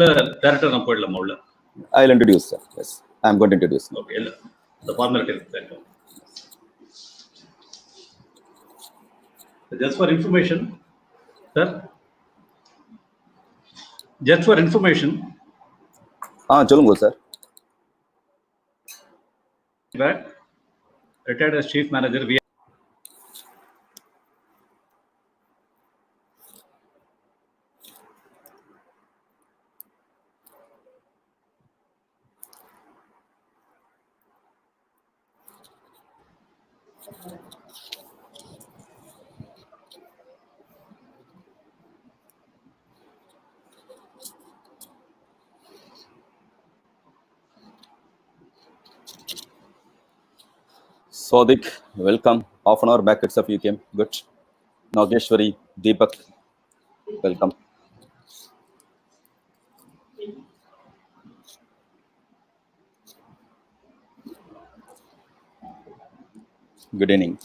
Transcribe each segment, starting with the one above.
director I'll introduce, sir. Yes, I'm going to introduce. Okay, the formality is that. Just for information, sir. Just for information. Chalungo, sir. Back, retired as chief manager. Swadik, welcome. Half an hour back itself you came. Good. Nageshwari, Deepak, welcome. Good evening.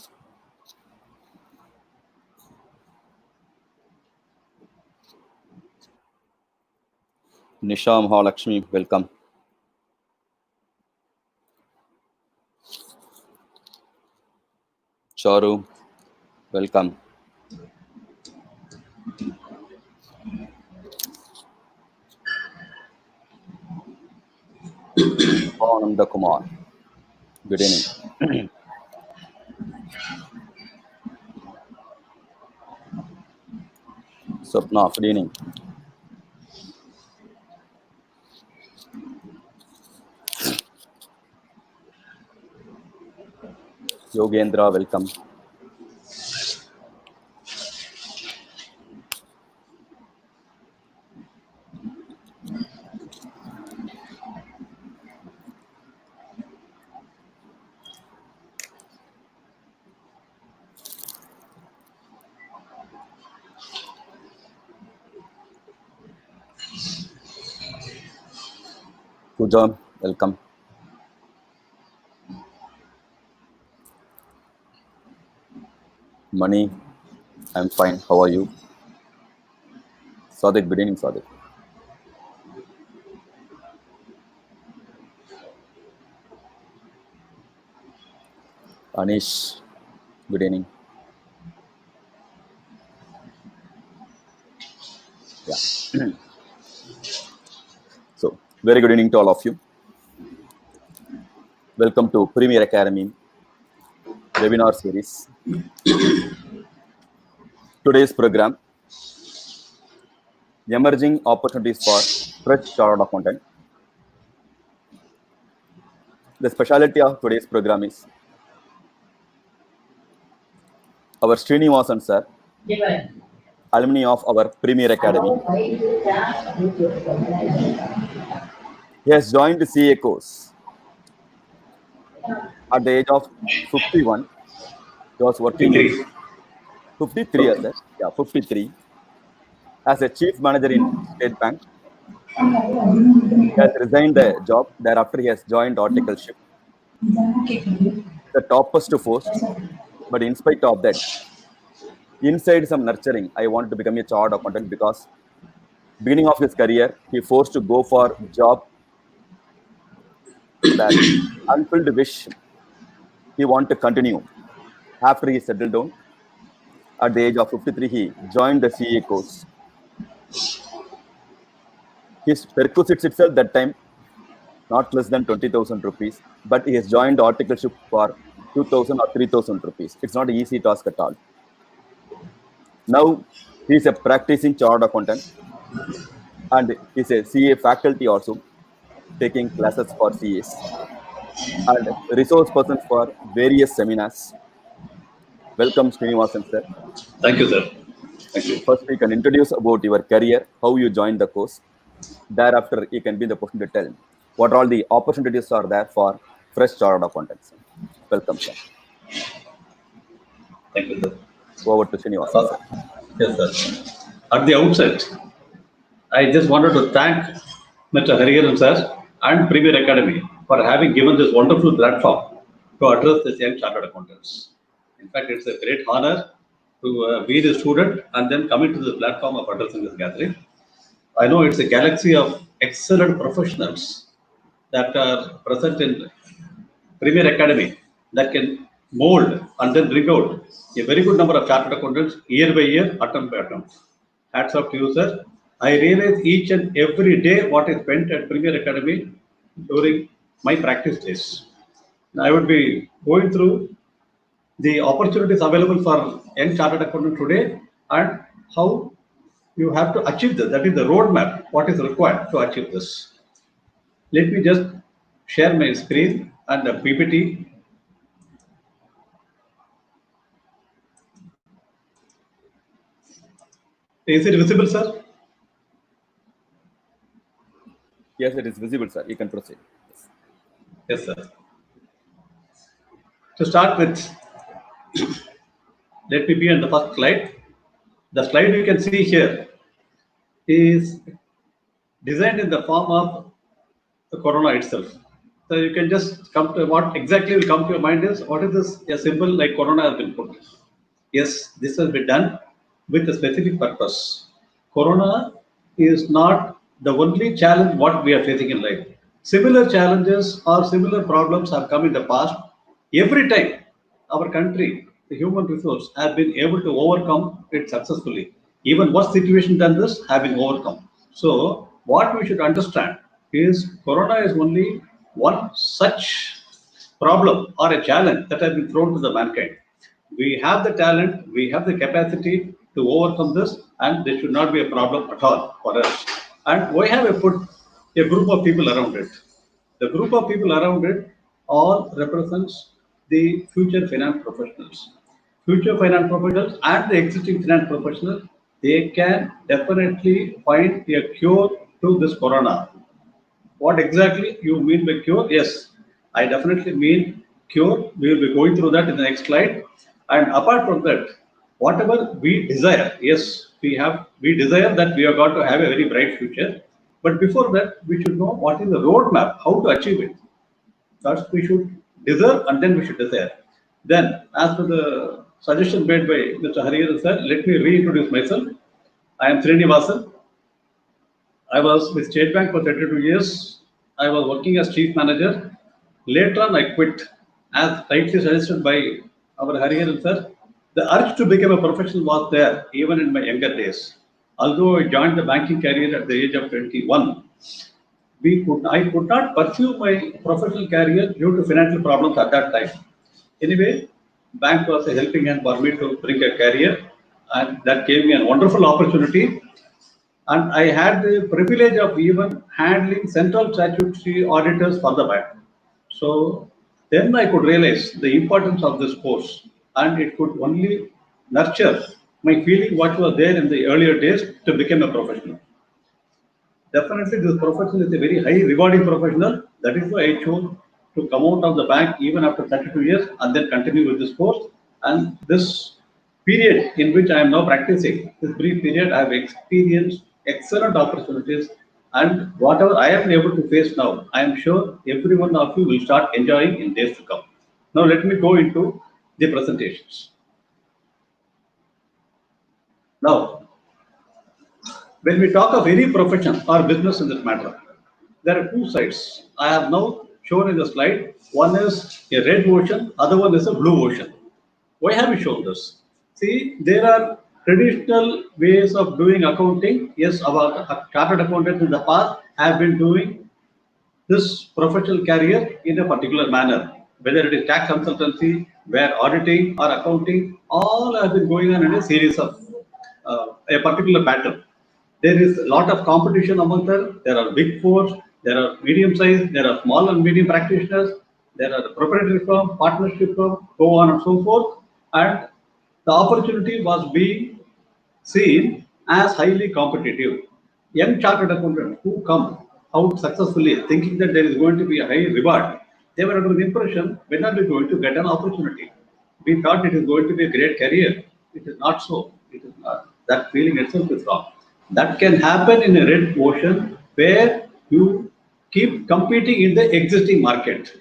Nisha Mahalakshmi, welcome. Charu, welcome. Ananda Kumar, good evening. Swapna, good evening. Yogendra, welcome. Pooja, welcome. Mani, I'm fine. How are you? Sadiq, good evening, Sadiq. Anish, good evening. Yeah. So, very good evening to all of you. Welcome to Premier Academy webinar series. Today's program, Emerging Opportunities for Fresh Chartered Accountant. The specialty of today's program is our Shrinivasan sir, alumni of our Premier Academy. He has joined the CA course at the age of 51. He was working 53 years, sir. Yeah, 53. As a chief manager in State Bank. He has resigned the job. Thereafter, he has joined articleship. The toppest post. But in spite of that, inside some nurturing, I wanted to become a chartered accountant because beginning of his career, he forced to go for job. That unfulfilled wish he wanted to continue. After he settled down, at the age of 53, he joined the CA course. His perquisites itself that time, not less than 20,000 rupees, but he has joined articleship for 2,000 or 3,000 rupees. It's not an easy task at all. Now, he is a practicing chartered accountant and is a CA faculty also, taking classes for CAs and resource person for various seminars. Welcome, Srinivasan sir. Thank you, sir. Thank you. First, you can introduce about your career, how you joined the course. Thereafter, you can be in the position to tell what all the opportunities are there for fresh chartered accountants. Welcome, sir. Thank you, sir. Over to Srinivasan, sir. Yes, sir. At the outset, I just wanted to thank Mr. Hariharan sir and Premier Academy for having given this wonderful platform to address the young chartered accountants. In fact, it's a great honor to be the student and then coming to the platform of addressing this gathering. I know it's a galaxy of excellent professionals that are present in Premier Academy that can mold and then bring out a very good number of chartered accountants year by year, attempt by attempt. Hats off to you, sir. I realize each and every day what is spent at Premier Academy during my practice days. I would be going through the opportunities available for young chartered accountant today and how you have to achieve this. That is the roadmap, what is required to achieve this. Let me just share my screen and the PPT. Is it visible, sir? Yes, it is visible, sir. You can proceed. Yes, sir. To start with, let me be on the first slide. The slide you can see here is designed in the form of the corona itself. So you can just come to what exactly will come to your mind is what is this a symbol like corona has been put. Yes, this has been done with a specific purpose. Corona is not the only challenge what we are facing in life. Similar challenges or similar problems have come in the past. Every time our country, the human resource, has been able to overcome it successfully. Even worse situation than this have been overcome. So what we should understand is corona is only one such problem or a challenge that has been thrown to the mankind. We have the talent, we have the capacity to overcome this, and this should not be a problem at all for us. And we have put a group of people around it. The group of people around it all represents the future finance professionals. Future finance professionals and the existing finance professionals, they can definitely find a cure to this corona. What exactly you mean by cure? Yes, I definitely mean cure. We will be going through that in the next slide. And apart from that, whatever we desire, yes, we desire that we are going to have a very bright future. But before that, we should know what is the roadmap, how to achieve it. First, we should deserve and then we should desire. Then, as per the suggestion made by Mr. Hariharan sir, let me reintroduce myself. I am Shrinivasan. I was with State Bank for 32 years. I was working as chief manager. Later on, I quit, as rightly suggested by our Hariharan sir. The urge to become a professional was there even in my younger days. Although I joined the banking career at the age of 21, I could not pursue my professional career due to financial problems at that time. Anyway, bank was a helping hand for me to bring a career, and that gave me a wonderful opportunity, and I had the privilege of even handling central statutory auditors for the bank. So then I could realize the importance of this course, and it could only nurture my feeling what was there in the earlier days to become a professional. Definitely, this profession is a very high rewarding professional. That is why I chose to come out of the bank even after 32 years and then continue with this course. And this period in which I am now practicing, this brief period, I have experienced excellent opportunities. And whatever I am able to face now, I am sure every one of you will start enjoying in days to come. Now, let me go into the presentations. Now, when we talk of any profession or business in this matter, there are two sides. I have now shown in the slide. One is a red ocean, other one is a blue ocean. Why have we shown this? See, there are traditional ways of doing accounting. Yes, our chartered accountants in the past have been doing this professional career in a particular manner. Whether it is tax consultancy, where auditing or accounting, all have been going on in a series of a particular pattern. There is a lot of competition among them. There are big fours, there are medium sized, there are small and medium practitioners, there are proprietary firm, partnership firm, go on and so forth. And the opportunity was being seen as highly competitive. Young chartered accountants who come out successfully thinking that there is going to be a high reward, they were under the impression when are we going to get an opportunity? We thought it is going to be a great career. It is not so. It is not. That feeling itself is wrong. That can happen in a red ocean where you keep competing in the existing market.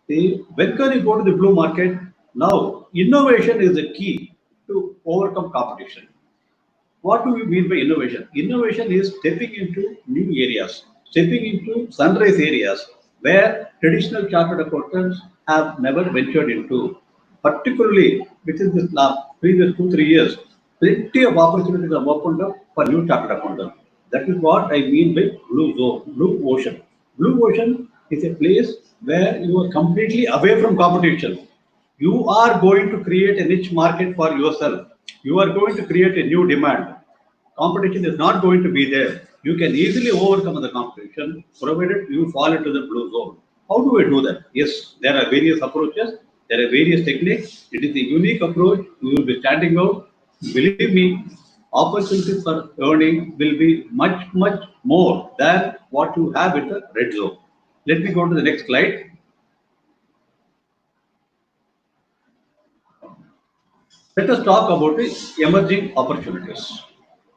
When can you go to the blue market? Now, innovation is the key to overcome competition. What do we mean by innovation? Innovation is stepping into new areas, stepping into sunrise areas where traditional chartered accountants have never ventured into. Particularly within this last previous 2 3 years, plenty of opportunities have opened up for new chartered accountants. That is what I mean by blue zone, blue ocean. Blue ocean is a place where you are completely away from competition. You are going to create a niche market for yourself. You are going to create a new demand. Competition is not going to be there. You can easily overcome the competition provided you fall into the blue zone. How do I do that? Yes, there are various approaches, there are various techniques. It is a unique approach. You will be standing out. Believe me, opportunities for earning will be much, much more than what you have in the red zone. Let me go to the next slide. Let us talk about the emerging opportunities.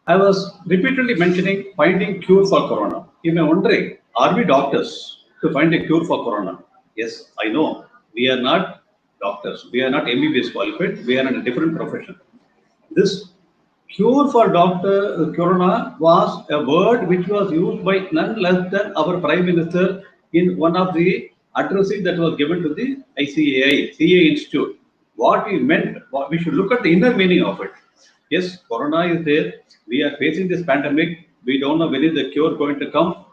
I was repeatedly mentioning finding cure for corona. You may wondering, are we doctors to find a cure for corona? Yes, I know. We are not doctors. We are not MBBS qualified. We are in a different profession. This cure for Dr. Corona was a word which was used by none less than our Prime Minister in one of the addresses that was given to the ICAI, CA Institute. What he meant, we should look at the inner meaning of it. Yes, Corona is there. We are facing this pandemic. We don't know when is the cure going to come.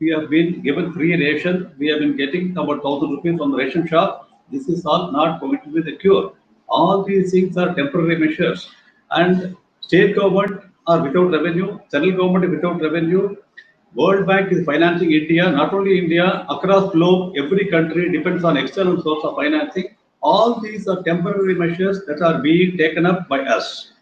We have been given free ration. We have been getting about 1,000 rupees from the ration shop. This is all not going to be the cure. All these things are temporary measures. And state government are without revenue, central government is without revenue. World Bank is financing India, not only India, across globe, every country depends on external source of financing. All these are temporary measures that are being taken up by us.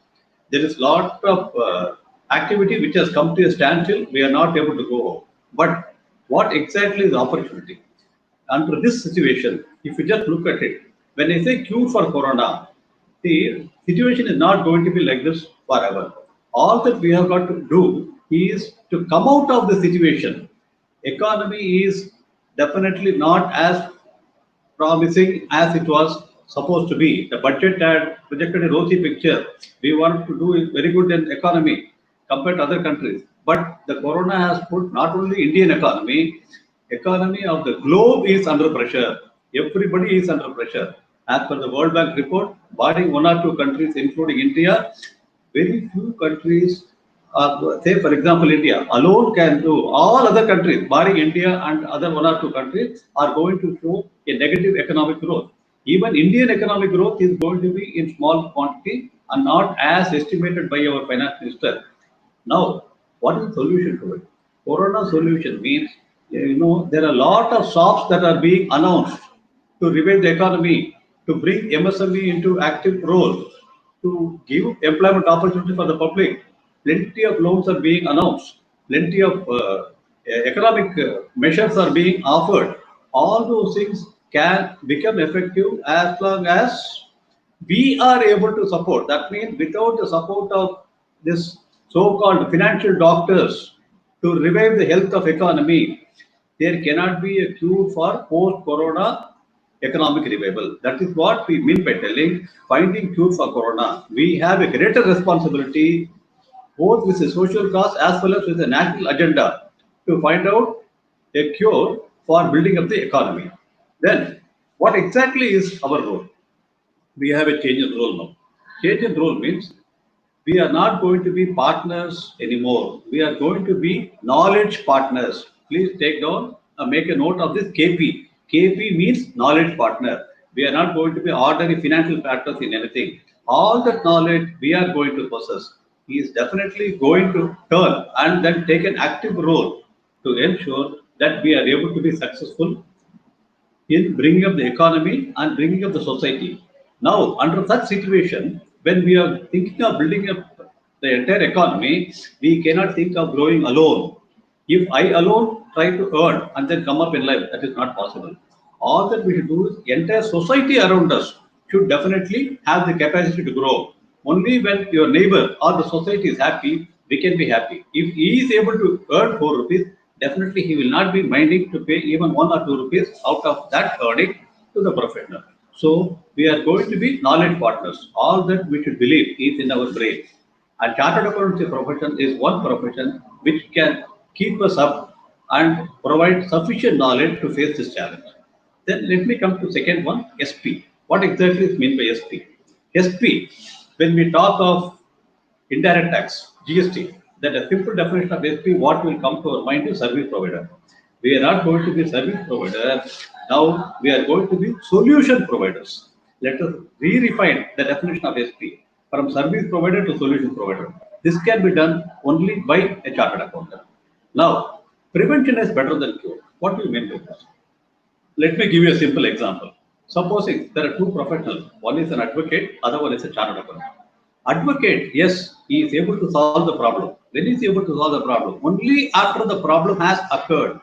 There is lot of activity which has come to a standstill. We are not able to go. But what exactly is the opportunity? Under this situation, if you just look at it, when I say cure for corona, the situation is not going to be like this forever. All that we have got to do is to come out of the situation. Economy is definitely not as promising as it was supposed to be. The budget had projected a rosy picture. We want to do very good in economy compared to other countries. But the corona has put not only Indian economy of the globe is under pressure. Everybody is under pressure. As per the World Bank report, barring one or two countries, including India, very few countries, say for example, India alone can do. All other countries, barring India and other one or two countries, are going to show a negative economic growth. Even Indian economic growth is going to be in small quantity and not as estimated by our finance minister. Now, what is the solution to it? Corona solution means, there are a lot of shops that are being announced to revive the economy, to bring MSME into active role, to give employment opportunity for the public. Plenty of loans are being announced. Plenty of economic measures are being offered. All those things can become effective as long as we are able to support. That means without the support of this so-called financial doctors to revive the health of economy, there cannot be a cure for post-corona economic revival. That is what we mean by telling finding cure for corona. We have a greater responsibility both with a social cause as well as with a national agenda to find out a cure for building up the economy. Then, what exactly is our role? We have a change in role now. Change in role means we are not going to be partners anymore. We are going to be knowledge partners. Please take down, make a note of this KP. KP means knowledge partner. We are not going to be ordinary financial partners in anything. All that knowledge we are going to possess. He is definitely going to turn and then take an active role to ensure that we are able to be successful in bringing up the economy and bringing up the society. Now, under such situation, when we are thinking of building up the entire economy, we cannot think of growing alone. If I alone try to earn and then come up in life, that is not possible. All that we should do is the entire society around us should definitely have the capacity to grow. Only when your neighbor or the society is happy, we can be happy. If he is able to earn 4 rupees, definitely he will not be minding to pay even 1 or 2 rupees out of that earning to the professional. So we are going to be knowledge partners. All that we should believe is in our brain. And chartered accountancy profession is one profession which can keep us up and provide sufficient knowledge to face this challenge. Then let me come to second one, SP. What exactly is meant by SP? SP, when we talk of indirect tax, GST, that a simple definition of SP, what will come to our mind is service provider. We are not going to be service provider. Now we are going to be solution providers. Let us re-refine the definition of SP from service provider to solution provider. This can be done only by a chartered accountant. Now, prevention is better than cure. What do you mean by that? Let me give you a simple example. Supposing there are two professionals, one is an advocate, other one is a chartered accountant. Advocate, yes, he is able to solve the problem. When is he able to solve the problem? Only after the problem has occurred.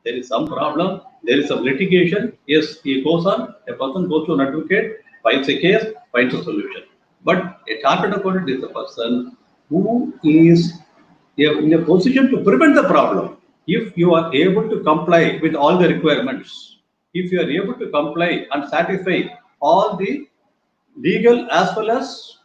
There is some problem, there is some litigation, yes, he goes on, a person goes to an advocate, files a case, finds a solution. But a chartered accountant is a person who is in a position to prevent the problem. If you are able to comply with all the requirements, if you are able to comply and satisfy all the legal as well as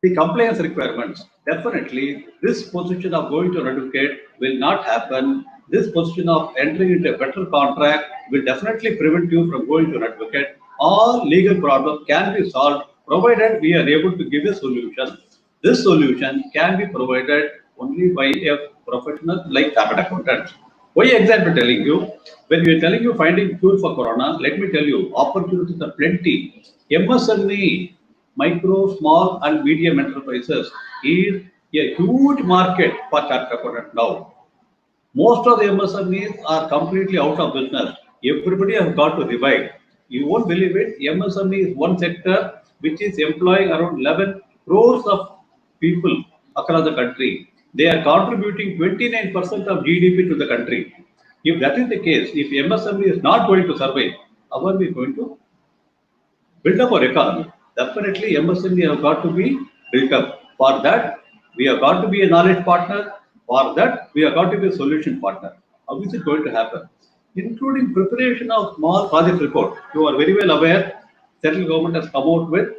the compliance requirements, definitely this position of going to an advocate will not happen. This position of entering into a better contract will definitely prevent you from going to an advocate. All legal problems can be solved provided we are able to give a solution. This solution can be provided only by a professional like chartered accountant. Why exactly telling you? When we are telling you finding cure for corona, let me tell you, opportunities are plenty. MSME, micro, small, and medium enterprises is a huge market for chartered accountant now. Most of the MSMEs are completely out of business. Everybody has got to revive. You won't believe it. MSME is one sector which is employing around 11 crores of people across the country. They are contributing 29% of GDP to the country. If that is the case, if MSME is not going to survive, how are we going to build up our economy? Definitely, MSME have got to be built up. For that, we have got to be a knowledge partner. For that, we have got to be a solution partner. How is it going to happen? Including preparation of small project report. You are very well aware, central government has come out with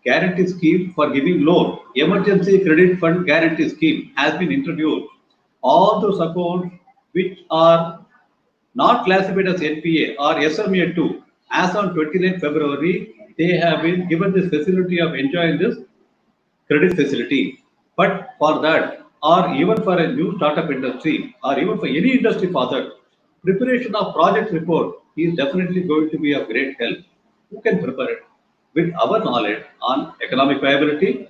guarantee scheme for giving loan. Emergency credit fund guarantee scheme has been introduced. All those accounts which are not classified as NPA or SMA2, as on 29th February, they have been given this facility of enjoying this credit facility. But for that, or even for a new startup industry, or even for any industry for that, preparation of project report is definitely going to be of great help. Who can prepare it? With our knowledge on economic viability,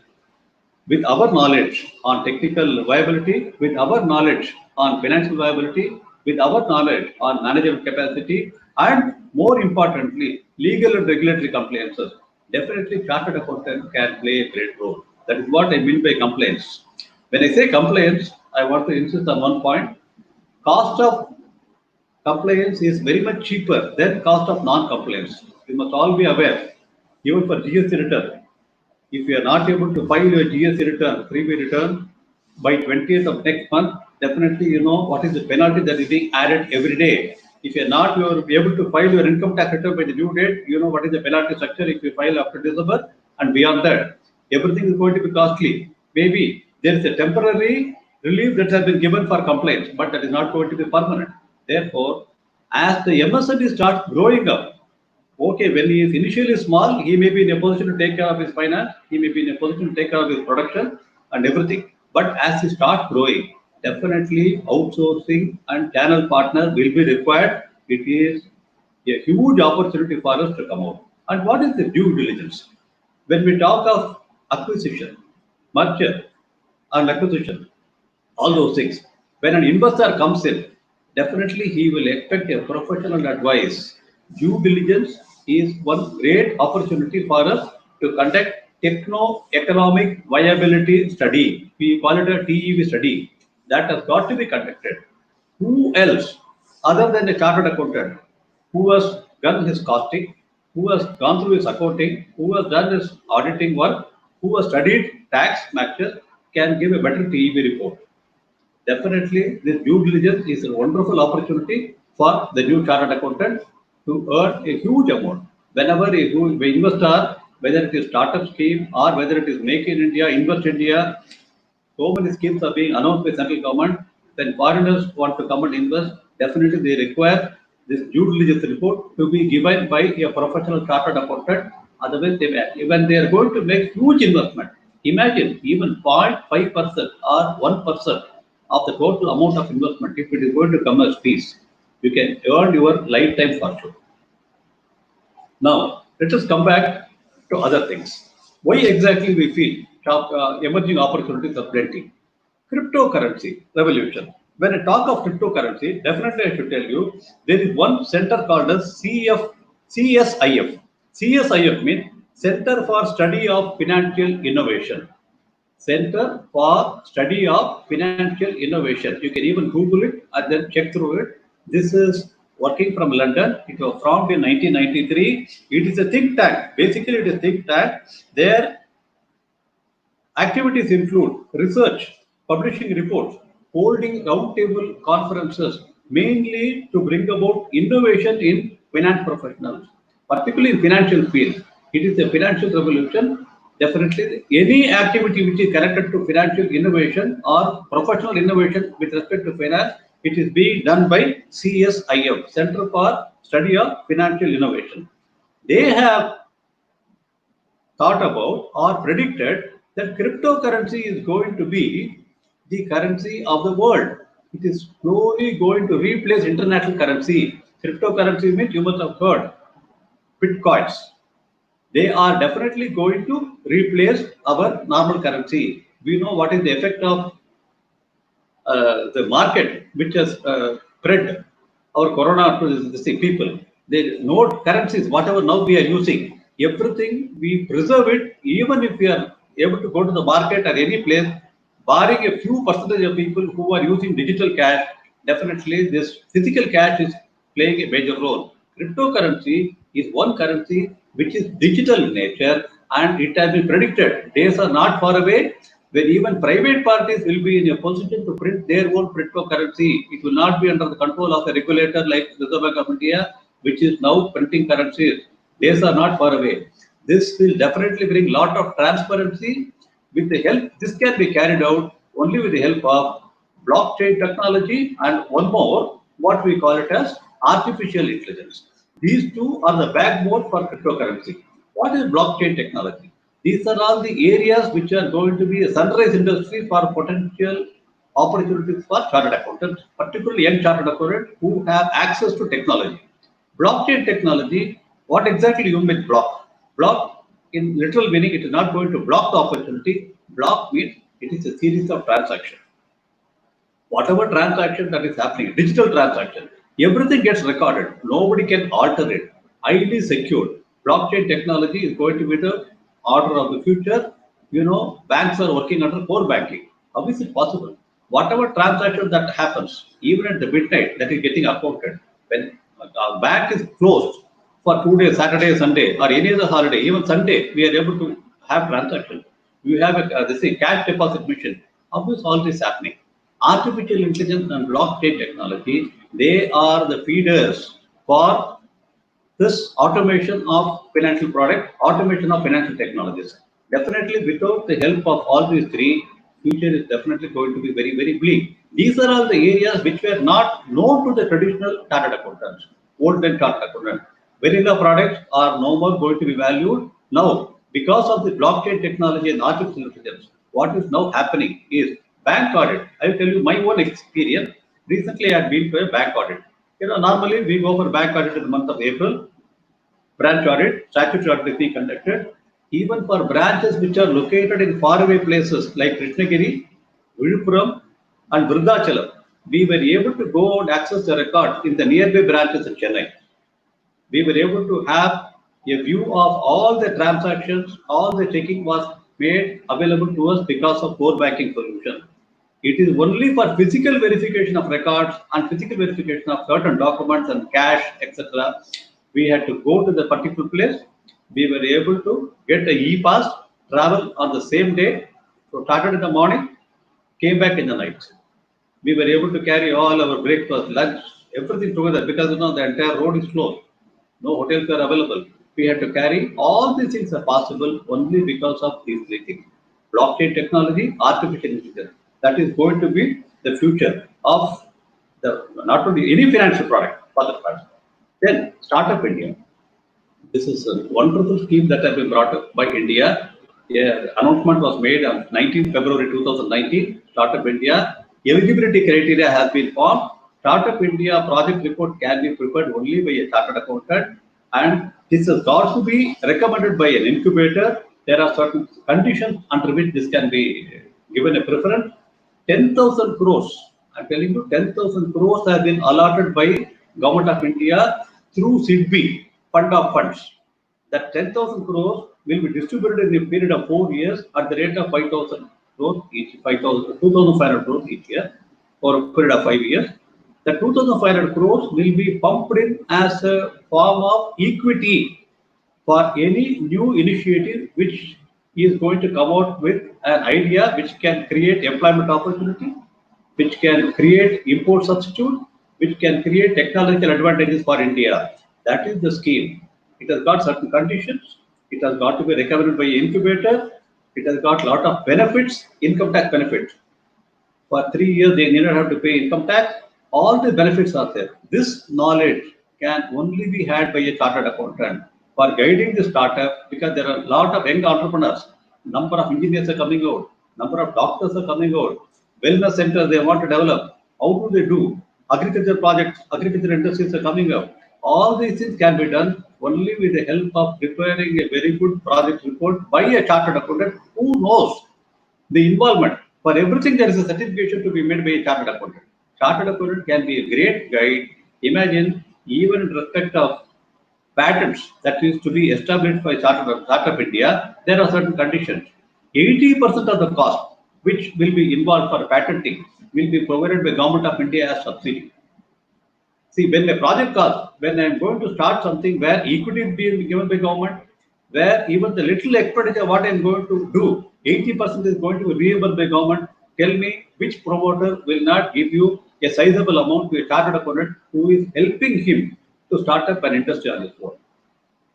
with our knowledge on technical viability, with our knowledge on financial viability, with our knowledge on management capacity, and more importantly, legal and regulatory compliances. Definitely, chartered accountant can play a great role. That is what I mean by compliance. When I say compliance, I want to insist on one point. Cost of compliance is very much cheaper than cost of non-compliance. You must all be aware, even for GST return, if you are not able to file your GST return, freebie return by 20th of next month, definitely you know what is the penalty that is being added every day. If you are not able to file your income tax return by the due date, you know what is the penalty structure if you file after December, and beyond that, everything is going to be costly. Maybe there is a temporary relief that has been given for complaints, but that is not going to be permanent. Therefore, as the MSME starts growing up, okay, when he is initially small, he may be in a position to take care of his finance, he may be in a position to take care of his production and everything. But as he starts growing, definitely outsourcing and channel partner will be required. It is a huge opportunity for us to come out. And what is the due diligence? When we talk of acquisition, merger, and acquisition, all those things. When an investor comes in, definitely he will expect a professional advice. Due diligence is one great opportunity for us to conduct techno-economic viability study. We call it a TEV study. That has got to be conducted. Who else, other than a chartered accountant, who has done his costing, who has gone through his accounting, who has done his auditing work, who has studied tax matches, can give a better TEV report? Definitely, this due diligence is a wonderful opportunity for the new chartered accountant to earn a huge amount. Whenever a new investor whether it is startup scheme or whether it is Make in India, Invest India. So many schemes are being announced by central government. Then foreigners want to come and invest. Definitely, they require this due diligence report to be given by a professional chartered accountant. Otherwise, when they are going to make huge investment, imagine even 0.5% or 1% of the total amount of investment. If it is going to come as fees, you can earn your lifetime fortune. Now, let us come back to other things. Why exactly we feel emerging opportunities are plenty? Cryptocurrency revolution. When I talk of cryptocurrency, definitely I should tell you there is one center called as CSIF. CSIF means Center for Study of Financial Innovation. Center for Study of Financial Innovation. You can even Google it and then check through it. This is working from London. It was formed in 1993. It is a think tank. Basically, it is a think tank. Their activities include research, publishing reports, holding roundtable conferences, mainly to bring about innovation in finance professionals, particularly in financial field. It is a financial revolution. Definitely, any activity which is connected to financial innovation or professional innovation with respect to finance, it is being done by CSIF, Center for Study of Financial Innovation. They have thought about or predicted that cryptocurrency is going to be the currency of the world. It is slowly going to replace international currency. Cryptocurrency means you must have heard bitcoins. They are definitely going to replace our normal currency. We know what is the effect of the market which has spread our corona to the people. They know currencies, whatever now we are using, everything we preserve it, even if we are able to go to the market or any place, barring a few percentage of people who are using digital cash, definitely this physical cash is playing a major role. Cryptocurrency is one currency which is digital in nature and it has been predicted. Days are not far away when even private parties will be in a position to print their own cryptocurrency. It will not be under the control of a regulator like Reserve Bank of India, which is now printing currencies. Days are not far away. This will definitely bring lot of transparency with the help. This can be carried out only with the help of blockchain technology and one more, what we call it as artificial intelligence. These two are the backbone for cryptocurrency. What is blockchain technology? These are all the areas which are going to be a sunrise industry for potential opportunities for chartered accountants, particularly young chartered accountants who have access to technology. Blockchain technology, what exactly you mean block? Block in literal meaning, it is not going to block the opportunity. Block means it is a series of transactions. Whatever transaction that is happening, digital transaction, everything gets recorded. Nobody can alter it. Highly secured. Blockchain technology is going to be the order of the future. You know, banks are working under core banking. How is it possible? Whatever transaction that happens, even at the midnight, that is getting accounted. When a bank is closed for 2 days, Saturday, Sunday, or any other holiday, even Sunday, we are able to have transaction. We have this thing, cash deposit machine. How is all this happening? Artificial intelligence and blockchain technology, they are the feeders for this automation of financial product, automation of financial technologies. Definitely, without the help of all these three, future is definitely going to be very, very bleak. These are all the areas which were not known to the traditional chartered accountants, old and chartered accountants. Vanilla products are no more going to be valued. Now, because of the blockchain technology and artificial intelligence, what is now happening is bank audit. I will tell you my own experience. Recently, I had been to a bank audit. You know, normally we go for bank audit in the month of April. Branch audit, statutory audit is being conducted. Even for branches which are located in faraway places like Krishnagiri, Viluppuram, and Vrudachalam, we were able to go and access the records in the nearby branches in Chennai. We were able to have a view of all the transactions, all the checking was made available to us because of core banking solution. It is only for physical verification of records and physical verification of certain documents and cash, etc. We had to go to the particular place. We were able to get a e-pass, travel on the same day. So started in the morning, came back in the night. We were able to carry all our breakfast, lunch, everything together because you know the entire road is closed. No hotels are available. we had to carry. All these things are possible only because of these three things. Blockchain technology, artificial intelligence. That is going to be the future of the not only any financial product for the first. Then Startup India. This is a wonderful scheme that has been brought up by India. Yeah, announcement was made on 19 February 2019. Startup India eligibility criteria has been formed. Startup India project report can be prepared only by a chartered accountant, and this has got to be recommended by an incubator. There are certain conditions under which this can be given a preference. 10,000 crores. I'm telling you, 10,000 crores have been allotted by Government of India through SIDBI, Fund of Funds. That 10,000 crores will be distributed in a period of 4 years at the rate of 5,000 crores each, 2,500 crores each year, for a period of 5 years. The 2,500 crores will be pumped in as a form of equity for any new initiative which is going to come out with an idea which can create employment opportunity, which can create import substitute, which can create technological advantages for India. That is the scheme. It has got certain conditions. It has got to be recommended by incubator. It has got a lot of benefits, income tax benefits. For 3 years, they neither have to pay income tax. All the benefits are there. This knowledge can only be had by a chartered accountant for guiding the startup, because there are a lot of young entrepreneurs. Number of engineers are coming out. Number of doctors are coming out. Wellness centers they want to develop. How do they do? Agriculture projects, agriculture industries are coming up. All these things can be done only with the help of preparing a very good project report by a chartered accountant who knows the involvement. For everything, there is a certification to be made by a chartered accountant. Chartered accountant can be a great guide. Imagine, even in respect of patents that is to be established by Startup India, there are certain conditions. 80% of the cost which will be involved for patenting will be provided by Government of India as subsidy. See, when a project cost, when I'm going to start something where equity is being given by government, where even the little expenditure what I'm going to do, 80% is going to be reimbursed by government. Tell me which promoter will not give you a sizable amount to a chartered accountant who is helping him to start up an industry on his own.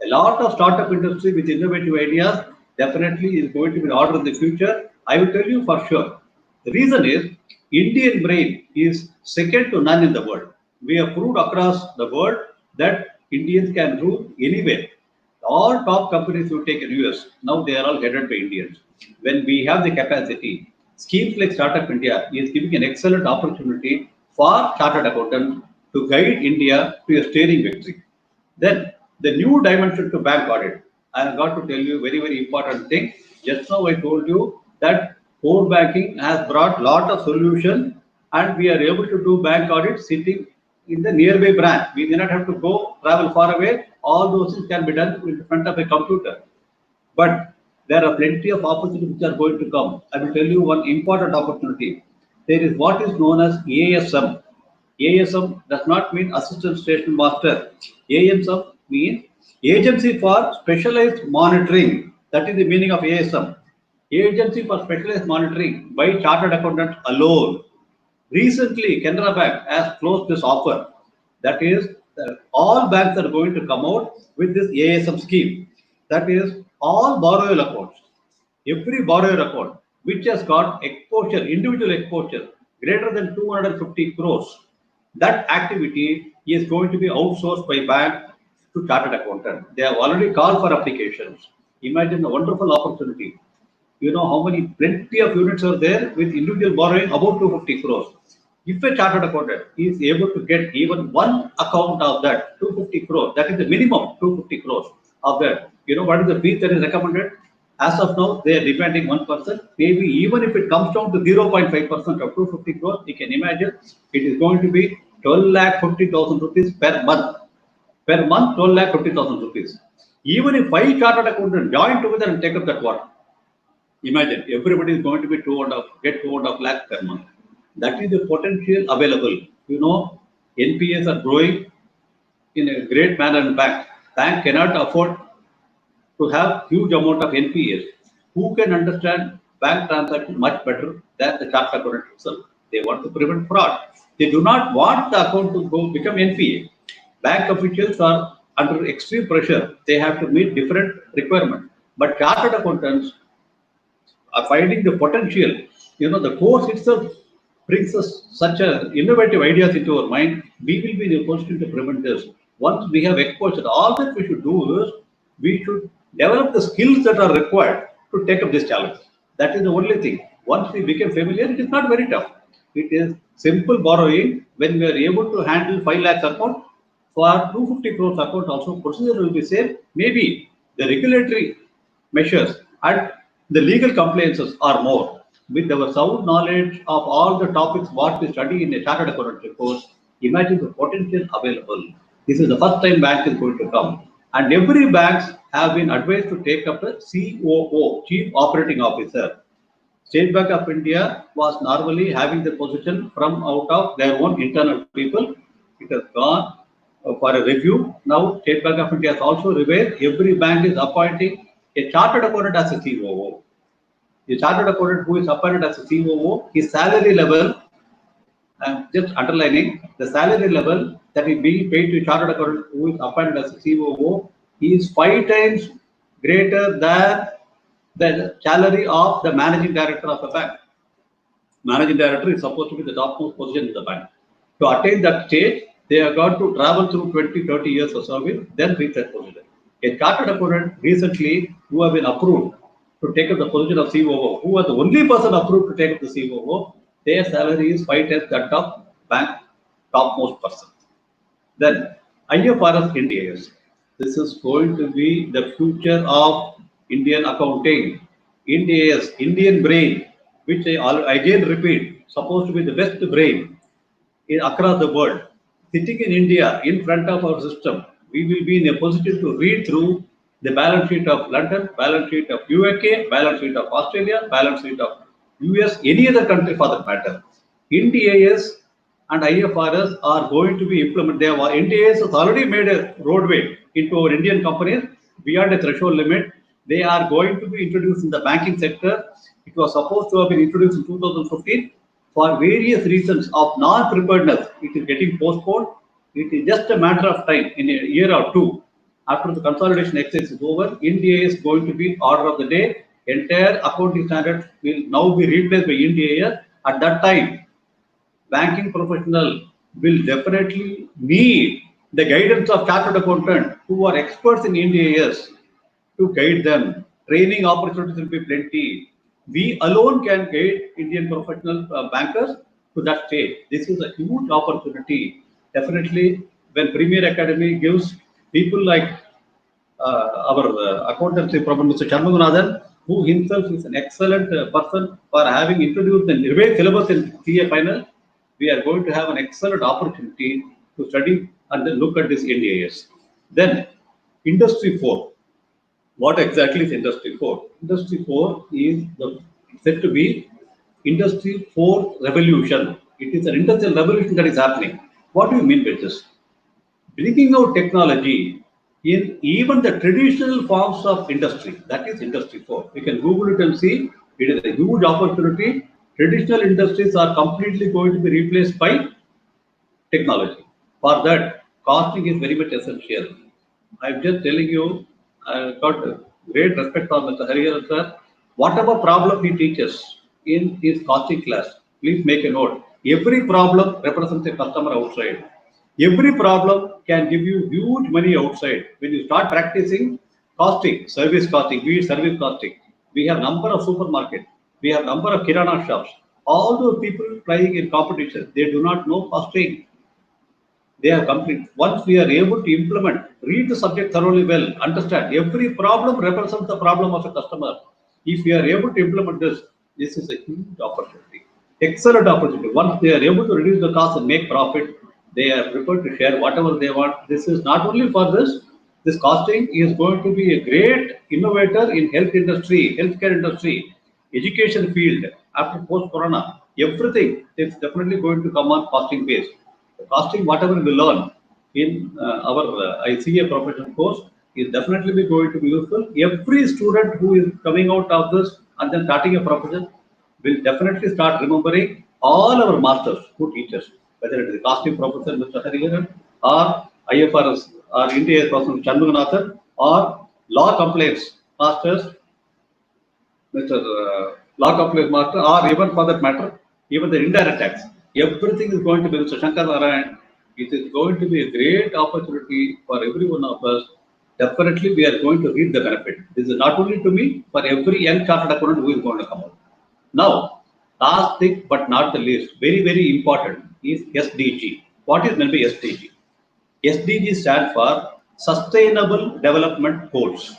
A lot of startup industry with innovative ideas definitely is going to be in order in the future. I will tell you for sure. The reason is Indian brain is second to none in the world. We have proved across the world that Indians can rule anywhere. All top companies you take in US, now they are all headed by Indians. When we have the capacity, schemes like Startup India is giving an excellent opportunity for chartered accountants to guide India to a steering victory. Then the new dimension to bank audit. I have got to tell you very, very important thing. Just now I told you that core banking has brought lot of solution, and we are able to do bank audit sitting in the nearby branch. We do not have to go travel far away. All those things can be done in front of a computer. But there are plenty of opportunities which are going to come. I will tell you one important opportunity. There is what is known as ASM. ASM does not mean Assistant Station Master. ASM means Agency for Specialized Monitoring. That is the meaning of ASM. Agency for Specialized Monitoring by Chartered Accountants alone. Recently, Canara Bank has closed this offer. That is, all banks are going to come out with this ASM scheme. That is, all borrower accounts, every borrower account which has got exposure, individual exposure greater than 250 crores, that activity is going to be outsourced by bank to chartered accountant. They have already called for applications. Imagine the wonderful opportunity. You know how many plenty of units are there with individual borrowing about 250 crores. If a chartered accountant is able to get even one account of that 250 crores, that is the minimum 250 crores of that. You know what is the fee that is recommended? As of now, they are demanding 1%. Maybe even if it comes down to 0.5% of 250 crores, you can imagine it is going to be 12,50,000 rupees per month. Per month, 12,50,000 rupees. Even if 5 chartered accountants join together and take up that work, imagine everybody is going to be 2.5 lakh per month. That is the potential available. You know, NPAs are growing in a great manner in bank. Bank cannot afford to have huge amount of NPAs. Who can understand bank transaction much better than the chartered accountant itself? They want to prevent fraud. They do not want the account to go become NPA. Bank officials are under extreme pressure, they have to meet different requirements. But chartered accountants are finding the potential. The course itself brings us such a innovative ideas into our mind. We will be in a position to prevent this. Once we have exposure, all that we should do is we should develop the skills that are required to take up this challenge. That is the only thing. Once we become familiar, it is not very tough. It is simple borrowing. When we are able to handle 5 lakhs account, for 250 crores account also, procedure will be same. Maybe the regulatory measures and the legal compliances are more. With our sound knowledge of all the topics what we study in a chartered accountancy course, imagine the potential available. This is the first time bank is going to come. And every banks have been advised to take up a COO, Chief Operating Officer. State Bank of India was normally having the position from out of their own internal people. It has gone for a review. Now, State Bank of India has also revealed every bank is appointing a chartered accountant as a COO. The chartered accountant who is appointed as a COO, his salary level, I'm just underlining the salary level that is being paid to a chartered accountant who is appointed as a COO is 5 times greater than the salary of the managing director of a bank. Managing director is supposed to be the topmost position in the bank. To attain that stage, they have got to travel through 20, 30 years of service, then reach that position. A chartered accountant recently who have been approved to take up the position of COO, who was the only person approved to take up the COO, their salary is 5 times that of bank topmost person. Then IFRS Indias. This is going to be the future of Indian accounting. Indias, Indian brain, which I again repeat, supposed to be the best brain across the world. Sitting in India in front of our system, we will be in a position to read through the balance sheet of London, balance sheet of UK, balance sheet of Australia, balance sheet of US, any other country for that matter. NDAS and IFRS are going to be implemented. NDAS has already made a roadway into our Indian companies beyond a threshold limit. They are going to be introduced in the banking sector. It was supposed to have been introduced in 2015. For various reasons of non-preparedness, it is getting postponed. It is just a matter of time, in a year or two. After the consolidation exercise is over, NDAS is going to be order of the day. Entire accounting standards will now be replaced by NDAS. At that time, banking professional will definitely need the guidance of chartered accountant who are experts in NDAS to guide them. Training opportunities will be plenty. We alone can guide Indian professional bankers to that stage. This is a huge opportunity. Definitely, when Premier Academy gives people like our accountancy professor Mr. Sharmagunathan, who himself is an excellent person for having introduced the revised syllabus in CA final, we are going to have an excellent opportunity to study and then look at this NDAS. Then, Industry 4. What exactly is Industry 4? Industry 4 is said to be Industry 4 revolution. It is an industrial revolution that is happening. What do you mean by this? Bringing out technology in even the traditional forms of industry. That is Industry 4. You can Google it and see. It is a huge opportunity. Traditional industries are completely going to be replaced by technology. For that, costing is very much essential. I'm just telling you, I've got great respect for Mr. Hariharan sir. Whatever problem he teaches in his costing class, please make a note. Every problem represents a customer outside. Every problem can give you huge money outside. When you start practicing costing, service costing, be it service costing, we have number of supermarkets, we have number of kirana shops. All those people playing in competition, they do not know costing. They are complete. Once we are able to implement, read the subject thoroughly well, understand every problem represents the problem of a customer. If we are able to implement this, this is a huge opportunity, excellent opportunity. Once they are able to reduce the cost and make profit, they are prepared to share whatever they want. This is not only for this. This costing is going to be a great innovator in health industry, healthcare industry, education field. After post-corona, everything is definitely going to come on costing based. The costing, whatever we learn in our ICA professional course, is definitely going to be useful. Every student who is coming out of this and then starting a profession will definitely start remembering all our masters who teach us, whether it is the costing professor, Mr. Hariharan, or IFRS our India person Chandraganathan, or law complaints masters, Mr. Law complaints master, or even for that matter, even the indirect tax. Everything is going to be Mr. Shankar Narayan. It is going to be a great opportunity for every one of us. Definitely, we are going to reap the benefit. This is not only to me, for every young chartered accountant who is going to come out. Now, last thing but not the least, very, very important is SDG. What is meant by SDG? SDG stands for Sustainable Development Goals.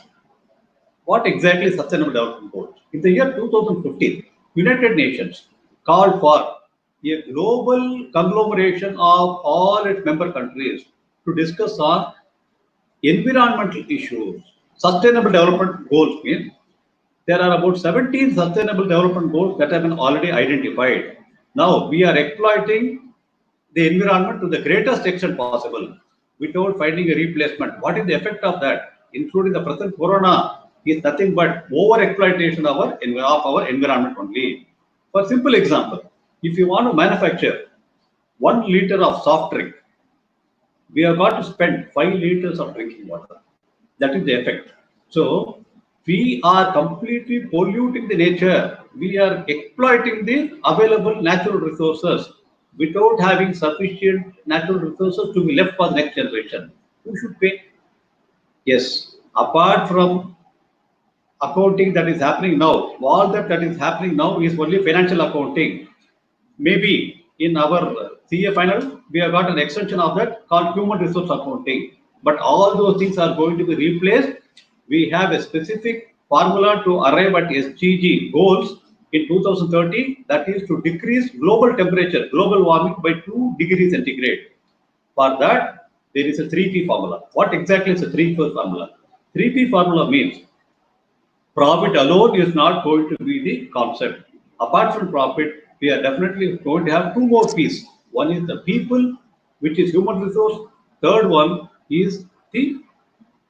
What exactly is Sustainable Development Goals? In the year 2015, United Nations called for a global conglomeration of all its member countries to discuss on environmental issues. Sustainable Development Goals means there are about 17 sustainable development goals that have been already identified. Now we are exploiting the environment to the greatest extent possible without finding a replacement. What is the effect of that? Including the present corona is nothing but over exploitation of our environment only. For simple example, if you want to manufacture 1 liter of soft drink, we have got to spend 5 liters of drinking water. That is the effect. So we are completely polluting the nature. We are exploiting the available natural resources without having sufficient natural resources to be left for the next generation. Who should pay? Yes, apart from accounting that is happening now, all that is happening now is only financial accounting. Maybe in our CA final, we have got an extension of that called human resource accounting. But all those things are going to be replaced. We have a specific formula to arrive at SDG goals in 2030, that is to decrease global temperature, global warming by 2 degrees centigrade. For that, there is a 3P formula. What exactly is a 3P formula? 3P formula means profit alone is not going to be the concept. Apart from profit, we are definitely going to have 2 more P's. One is the people, which is human resource. Third one is the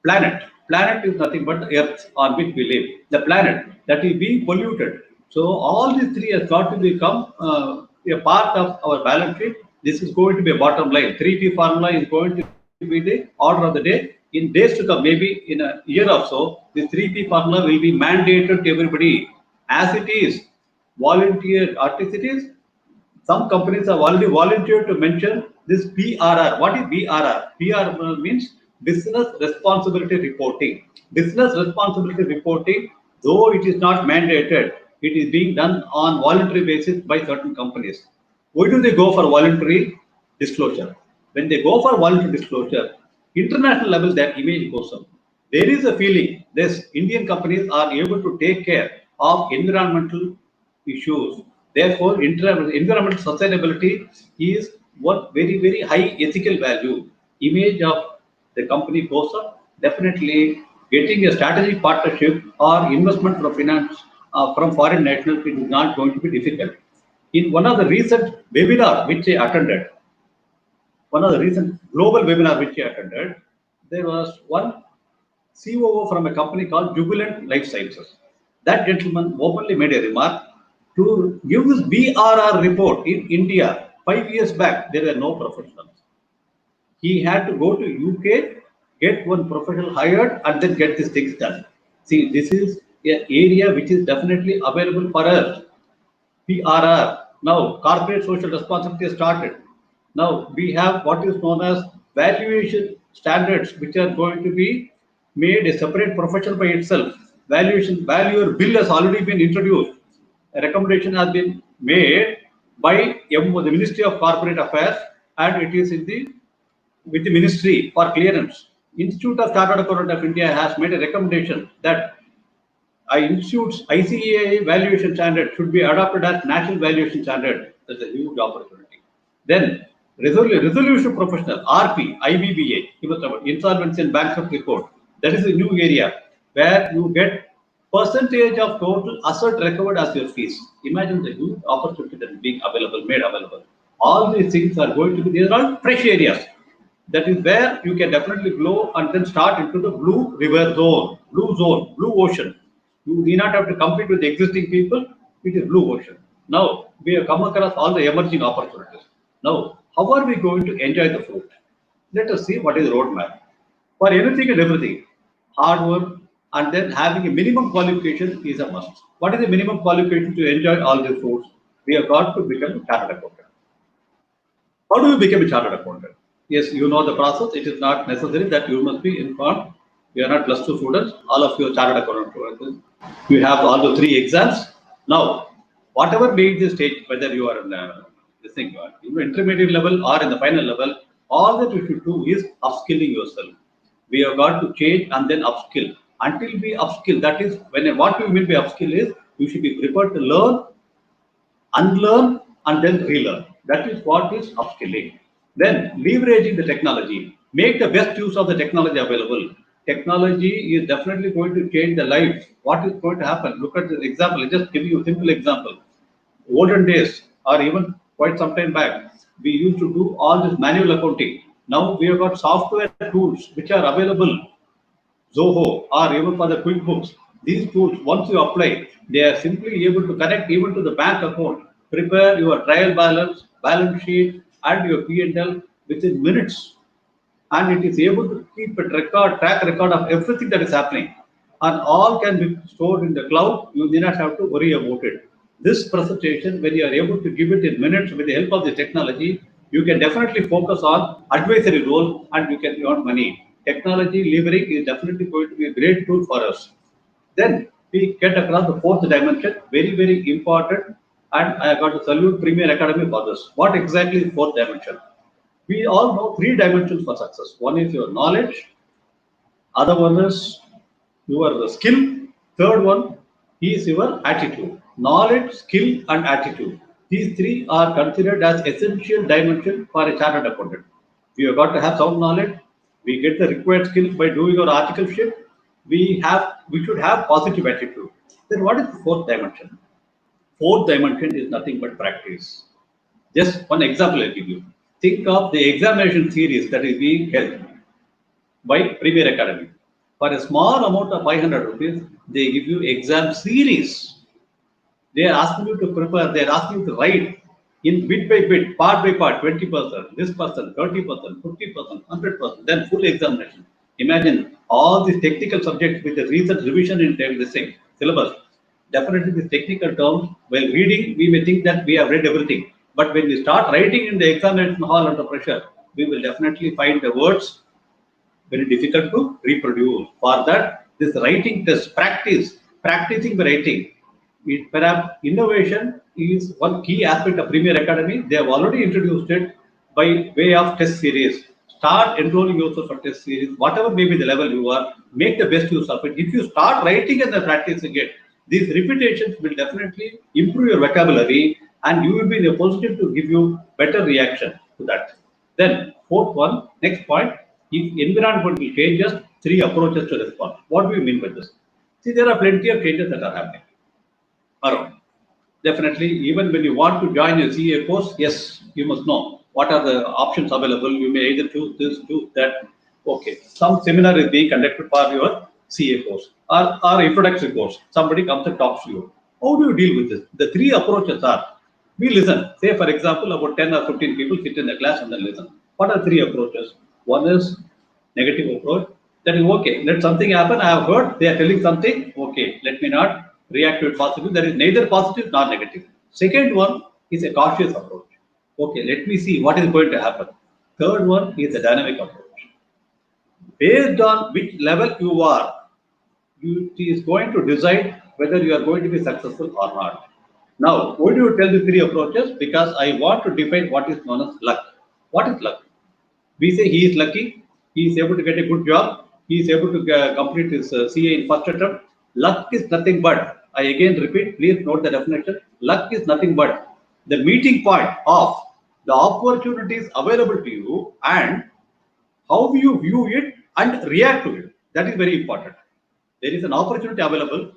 planet. Planet is nothing but Earth on which we live. The planet that is being polluted. So all these 3 has got to become a part of our balance sheet. This is going to be a bottom line. 3P formula is going to be the order of the day. In days to come, maybe in a year or so, the 3P formula will be mandated to everybody. As it is volunteer, as it is, some companies have already volunteered to mention this BRR. What is BRR? BRR means business responsibility reporting. Business responsibility reporting, though it is not mandated, it is being done on voluntary basis by certain companies. Why do they go for voluntary disclosure? When they go for voluntary disclosure, international level that image goes up. There is a feeling this Indian companies are able to take care of environmental issues. Therefore, environmental sustainability is one very, very high ethical value. Image of the company goes up. Definitely, getting a strategic partnership or investment from finance from foreign nationals is not going to be difficult. In one of the recent webinar which I attended, one of the recent global webinar which I attended, there was one COO from a company called Jubilant Life Sciences. That gentleman openly made a remark to give this BRR report in India. 5 years back, there were no professionals. He had to go to UK, get one professional hired, and then get these things done. See, this is an area which is definitely available for us. PRR. Now, corporate social responsibility started. Now, we have what is known as valuation standards, which are going to be made a separate profession by itself. Valuation, valuer bill has already been introduced. A recommendation has been made by the Ministry of Corporate Affairs, and it is in the with the ministry for clearance. Institute of Chartered Accountants of India has made a recommendation that institutes ICAI valuation standard should be adopted as national valuation standard. That's a huge opportunity. Then resolution professional RP IBBA, insolvency and bankruptcy report. That is a new area where you get percentage of total asset recovered as your fees. Imagine the huge opportunity that is being made available. All these things are going to be, these are all fresh areas. That is where you can definitely grow and then start into the blue river zone, blue ocean. You need not have to compete with the existing people. It is blue ocean. Now, we have come across all the emerging opportunities. Now, how are we going to enjoy the fruit? Let us see what is the roadmap. For anything and everything, hard work and then having a minimum qualification is a must. What is the minimum qualification to enjoy all these fruits? We have got to become a chartered accountant. How do you become a chartered accountant? Yes, you know the process. It is not necessary that you must be informed. We are not plus two students. All of you are chartered accountants. You have all the three exams. Now, whatever be the stage, whether you are in this thing, you are in the intermediate level or in the final level, all that you should do is upskilling yourself. We have got to change and then upskill. Until we upskill, that is when what we mean by upskill is you should be prepared to learn, unlearn, and then relearn. That is what is upskilling. Then leveraging the technology. Make the best use of the technology available. Technology is definitely going to change the life. What is going to happen? Look at this example. I just give you a simple example. Olden days, or even quite some time back, we used to do all this manual accounting. Now we have got software tools which are available Zoho, or even for the QuickBooks. These tools, once you apply, they are simply able to connect even to the bank account, prepare your trial balance, balance sheet, and your P&L within minutes. And it is able to keep a track record of everything that is happening. And all can be stored in the cloud. You do not have to worry about it. This presentation, when you are able to give it in minutes with the help of the technology, you can definitely focus on advisory role and you can earn money. Technology leveraging is definitely going to be a great tool for us. Then we get across the fourth dimension, very, very important. And I got to salute Premier Academy for this. What exactly is fourth dimension? We all know three dimensions for success. One is your knowledge, other one is your skill, third one is your attitude. Knowledge, skill, and attitude. These three are considered as essential dimensions for a chartered accountant. We have got to have sound knowledge. We get the required skills by doing our articleship. We should have positive attitude. Then what is the fourth dimension? Fourth dimension is nothing but practice. Just one example I'll give you. Think of the examination series that is being held by Premier Academy. For a small amount of 500 rupees, they give you exam series. They are asking you to prepare, they are asking you to write in bit by bit, part by part, 20%, this person, 30%, 50%, 100%, then full examination. Imagine all these technical subjects with the recent revision in this thing, syllabus. Definitely these technical terms, while reading, we may think that we have read everything. But when we start writing in the examination hall under pressure, we will definitely find the words very difficult to reproduce. For that, this writing test, practicing the writing. Perhaps innovation is one key aspect of Premier Academy. They have already introduced it by way of test series. Start enrolling yourself for test series, whatever may be the level you are, make the best use of it. If you start writing and then practicing it, these repetitions will definitely improve your vocabulary and you will be in a position to give you better reaction to that. Then fourth one, next point, if environmental changes, three approaches to respond. What do we mean by this? See, there are plenty of changes that are happening around. Definitely, even when you want to join a CA course, yes, you must know what are the options available. You may either choose this, choose that. Okay, some seminar is being conducted for your CA course or introductory course. Somebody comes and talks to you. How do you deal with this? The three approaches are: we listen. Say, for example, about 10 or 15 people sit in the class and then listen. What are three approaches? One is negative approach. That is okay. Let something happen. I have heard they are telling something. Okay, let me not react to it positively. That is neither positive nor negative. Second one is a cautious approach. Okay, let me see what is going to happen. Third one is a dynamic approach. Based on which level you are, it is going to decide whether you are going to be successful or not. Now, why do you tell the three approaches? Because I want to define what is known as luck. What is luck? We say he is lucky, he is able to get a good job, he is able to complete his CA in first attempt. Luck is nothing but, I again repeat, please note the definition. Luck is nothing but the meeting point of the opportunities available to you and how you view it and react to it. That is very important. There is an opportunity available.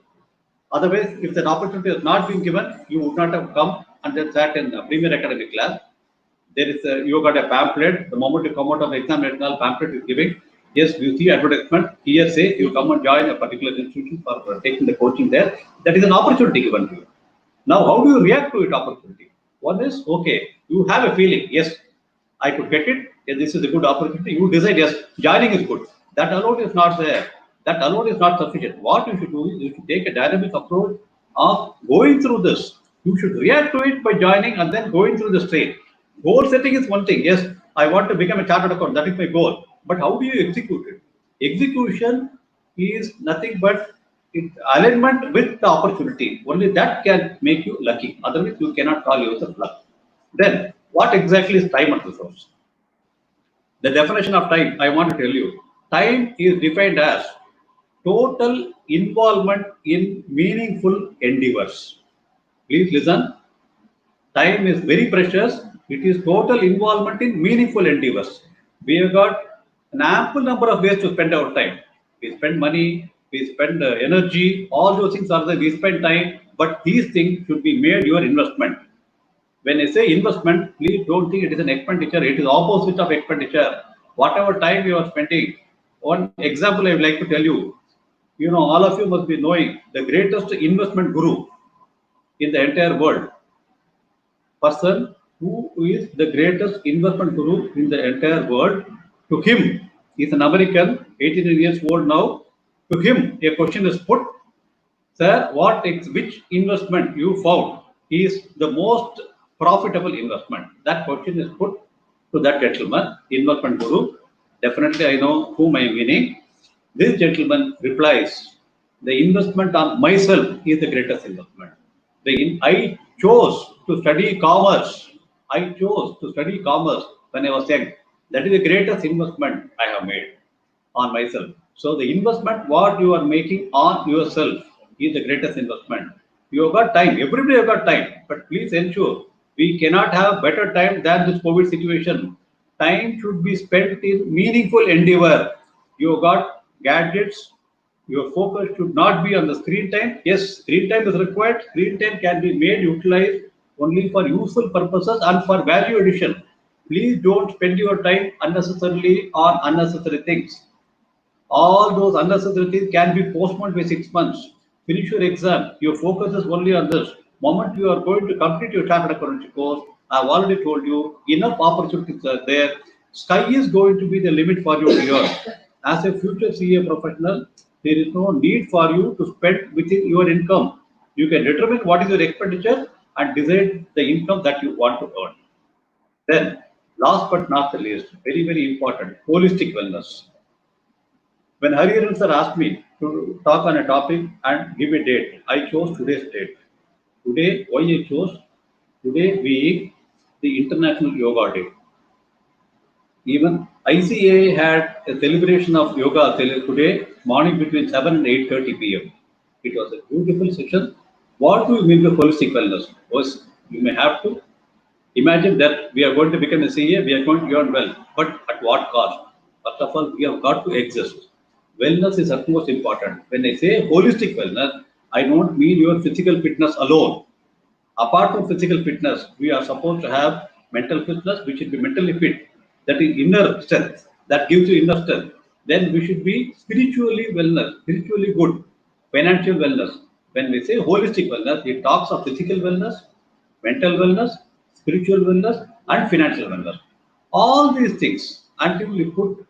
Otherwise, if that opportunity has not been given, you would not have come and then sat in a Premier Academy class. There is you got a pamphlet. The moment you come out of the examination hall, pamphlet is giving. Yes, you see advertisement here. Say you come and join a particular institution for taking the coaching there. That is an opportunity given to you. Now, how do you react to it? Opportunity. One is okay. You have a feeling. Yes, I could get it. Yes, this is a good opportunity. You decide. Yes, joining is good. That alone is not there. That alone is not sufficient. What you should do is you should take a dynamic approach of going through this. You should react to it by joining and then going through the strain. Goal setting is one thing. Yes, I want to become a chartered accountant. That is my goal. But how do you execute it? Execution is nothing but alignment with the opportunity. Only that can make you lucky. Otherwise, you cannot call yourself luck. Then, what exactly is time and resource? The definition of time, I want to tell you. Time is defined as total involvement in meaningful endeavors. Please listen. Time is very precious. It is total involvement in meaningful endeavors. We have got an ample number of ways to spend our time. We spend money, we spend energy, all those things are there. We spend time, but these things should be made your investment. When I say investment, please don't think it is an expenditure. It is opposite of expenditure. Whatever time you are spending. One example I would like to tell you. You know, all of you must be knowing the greatest investment guru in the entire world. Person who is the greatest investment guru in the entire world. To him, he's an American, 89 years old now. To him, a question is put, sir, which investment you found is the most profitable investment? That question is put to that gentleman, investment guru. Definitely, I know whom I am meaning. This gentleman replies, the investment on myself is the greatest investment. I chose to study commerce. I chose to study commerce when I was young. That is the greatest investment I have made on myself. So the investment what you are making on yourself is the greatest investment. You have got time. Everybody have got time. But please ensure we cannot have better time than this COVID situation. Time should be spent in meaningful endeavor. You have got gadgets. Your focus should not be on the screen time. Yes, screen time is required. Screen time can be made utilized only for useful purposes and for value addition. Please don't spend your time unnecessarily on unnecessary things. All those unnecessary things can be postponed by 6 months. Finish your exam. Your focus is only on this. Moment you are going to complete your chartered accountancy course, I've already told you enough opportunities are there. Sky is going to be the limit for you here. As a future CA professional, there is no need for you to spend within your income. You can determine what is your expenditure and decide the income that you want to earn. Then, last but not the least, very, very important, holistic wellness. When Hariharan sir asked me to talk on a topic and give a date, I chose today's date. Today, why I chose? Today being the International Yoga Day. Even ICA had a celebration of yoga today morning between 7 and 8:30 p.m. It was a beautiful session. What do you mean by holistic wellness? Was you may have to imagine that we are going to become a CA, we are going to earn well, but at what cost? First of all, we have got to exist. Wellness is utmost important. When I say holistic wellness, I don't mean your physical fitness alone. Apart from physical fitness, we are supposed to have mental fitness, which should be mentally fit. That is inner strength. That gives you inner strength. Then we should be spiritually wellness, spiritually good, financial wellness. When we say holistic wellness, it talks of physical wellness, mental wellness, spiritual wellness, and financial wellness. All these things, until we put